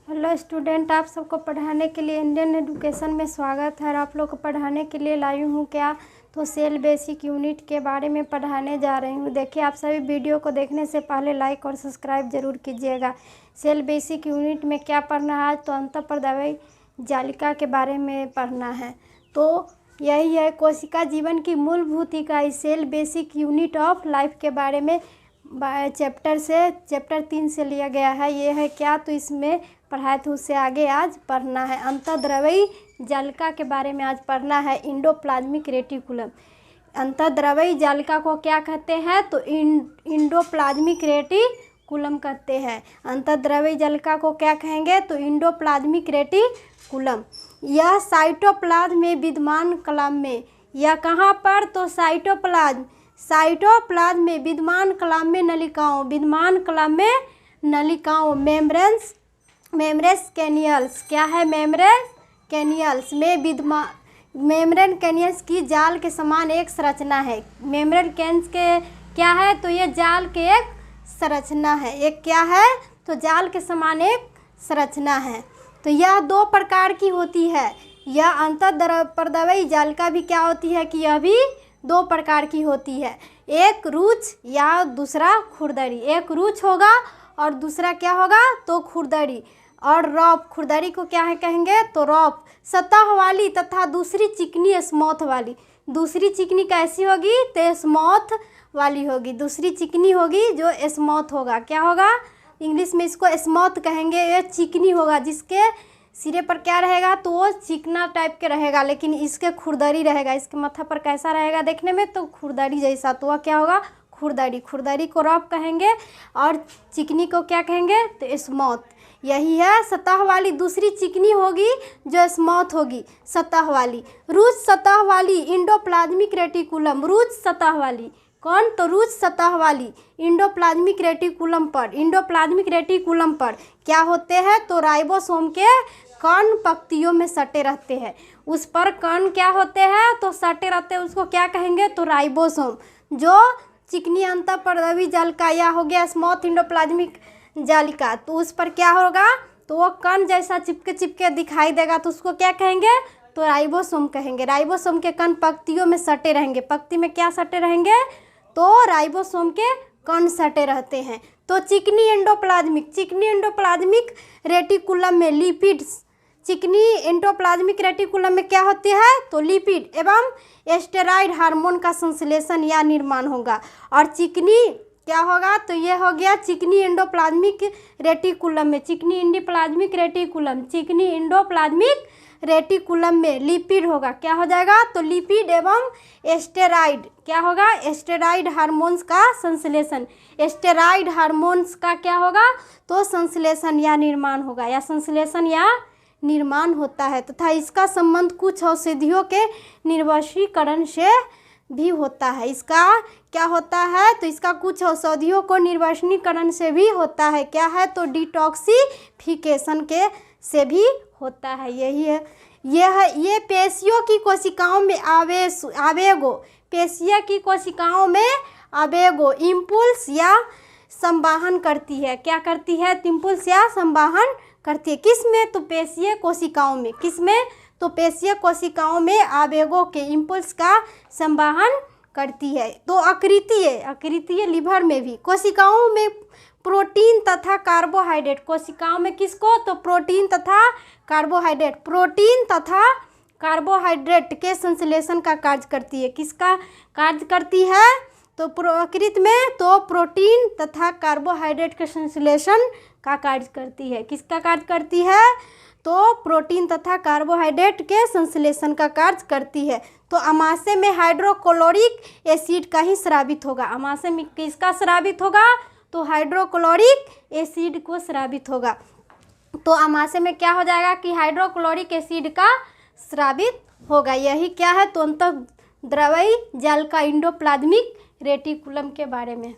Hello student, आप सबको पढ़ाने के लिए इंडियन एजुकेशन में स्वागत है। और आप लोग को पढ़ाने के लिए लाई हूँ क्या, तो सेल बेसिक यूनिट के बारे में पढ़ाने जा रही हूँ। देखिए, आप सभी वीडियो को देखने से पहले लाइक और सब्सक्राइब जरूर कीजिएगा। सेल बेसिक यूनिट में क्या पढ़ना है आज, तो अंतःपरदावी जालिका के बारे में पढ़ना है। तो यही है कोशिका जीवन की मूलभूत इकाई, cell basic unit of life के बारे में चैप्टर 3 से लिया गया है। ये है क्या, तो इसमें पढ़ाए थे उससे आगे आज पढ़ना है। अंतःद्रवयी जालिका के बारे में आज पढ़ना है। Endoplasmic reticulum. अंतःद्रवयी जालिका को क्या कहते हैं, तो इंडोप्लाज्मिक रेटिकुलम कहते हैं। अंतःद्रवयी जालिका को क्या कहेंगे, तो इंडोप्लाज्मिक रेटिकुलम। यह साइटोप्लाज्म में विद्यमान कलम में, या कहाँ पर, तो साइटोप्लाज्म में विद्यमान कलम में नलिकाओं मेम्ब्रेस कैनियल्स, क्या है, मेम्ब्रेस कैनियल्स में विद्यमान, मेम्ब्रेन कैनियल्स की जाल के समान एक संरचना है। मेम्ब्रेन कैनियल्स के क्या है, तो ये जाल के एक संरचना है। एक क्या है, तो जाल के समान एक संरचना है। तो यह दो प्रकार की होती है। यह अंतःपरदावी जालिका भी क्या होती है, कि यह भी दो प्रकार की होती है। एक रुच या दूसरा खुरदरी। एक रुच होगा और दूसरा क्या होगा, तो खुरदरी। और रॉप, खुरदरी को क्या है कहेंगे, तो रॉप। सतह वाली तथा दूसरी चिकनी स्मॉथ वाली। दूसरी चिकनी कैसी होगी, तो स्मॉथ वाली होगी। दूसरी चिकनी होगी जो स्मॉथ होगा। क्या होगा, इंग्लिश में इसको स्मॉथ कहेंगे। ये चिकनी होगा, जिसके सिरे पर क्या रहेगा, तो वो चिकना टाइप के रहेगा, लेकिन इसके खुरदरी रहेगा। इसके माथा पर कैसा रहेगा देखने में, तो खुरदरी जैसा, तो वह क्या होगा, खुरदरी। खुरदरी को रॉप कहेंगे और चिकनी को क्या कहेंगे, तो स्मॉथ। यही है सतह वाली। दूसरी चिकनी होगी जो स्मॉथ होगी, सतह वाली। रुच सतह वाली इंडोप्लाज्मिक रेटिकुलम। रुच सतह वाली कौन, तो रुच सतह वाली इंडोप्लाज्मिक रेटिकुलम पर क्या होते हैं, तो राइबोसोम के कण पंक्तियों में सटे रहते हैं। उस पर कण क्या होते हैं, तो सटे रहते हैं, उसको क्या कहेंगे, तो राइबोसोम। जो चिकनी अंतःपरदावी जालिका या हो गया स्मॉथ इंडोप्लाज्मिक जालिका, तो उस पर क्या होगा, तो वो कण जैसा चिपके दिखाई देगा, तो उसको क्या कहेंगे, तो राइबोसोम कहेंगे। राइबोसोम के कण पंक्तियों में सटे रहेंगे। पंक्ति में क्या सटे रहेंगे, तो राइबोसोम के कण सटे रहते हैं। तो चिकनी एंडोप्लाज्मिक रेटिकुलम में लिपिड्स। चिकनी एंडोप्लाज्मिक रेटिकुलम में क्या होती है, तो लिपिड एवं स्टेरॉइड हार्मोन का संश्लेषण या निर्माण होगा। और चिकनी क्या होगा, तो ये हो गया चिकनी एंडोप्लाज्मिक रेटिकुलम में लिपिड होगा। क्या हो जाएगा, तो लिपिड एवं स्टेरॉइड, क्या होगा, स्टेरॉइड हार्मोन्स का संश्लेषण। स्टेरॉइड हार्मोन्स का क्या होगा, तो संश्लेषण या निर्माण होगा, या संश्लेषण या निर्माण होता है। तथा इसका संबंध कुछ औषधियों के निर्वशीकरण से भी होता है। इसका क्या होता है, तो इसका कुछ औषधियों को निर्वशनीकरण से भी होता है। क्या है, तो डिटॉक्सिफिकेशन के से भी होता है। यही है, ये पेशियों की कोशिकाओं में आवेगो इम्पुल्स या संवाहन करती है। क्या करती है, इम्पुल्स या संवाहन करती है। किस में, तो पेशीय कोशिकाओं में। किस में, तो पेशीय कोशिकाओं में आवेगों के इम्पुल्स का संवाहन करती है। तो अकृतीय लिवर में भी। कोशिकाओं में प्रोटीन तथा कार्बोहाइड्रेट। कोशिकाओं में किसको, तो प्रोटीन तथा कार्बोहाइड्रेट के संश्लेषण का कार्य करती है। किसका कार्य करती है, तो प्रकृति में तो प्रोटीन तथा कार्बोहाइड्रेट के संश्लेषण का कार्य करती है। किसका कार्य करती है, तो प्रोटीन तथा कार्बोहाइड्रेट के संश्लेषण का कार्य करती है। तो अमाशय में हाइड्रोक्लोरिक एसिड का ही स्रावित होगा। अमाशय में किसका स्रावित होगा, तो हाइड्रोक्लोरिक एसिड को स्रावित होगा। तो अमाशय में क्या हो जाएगा, कि हाइड्रोक्लोरिक एसिड का स्रावित होगा। यही क्या है, तो अंतःद्रवयी जालिका इंडोप्लाज्मिक रेटिकुलम के बारे में।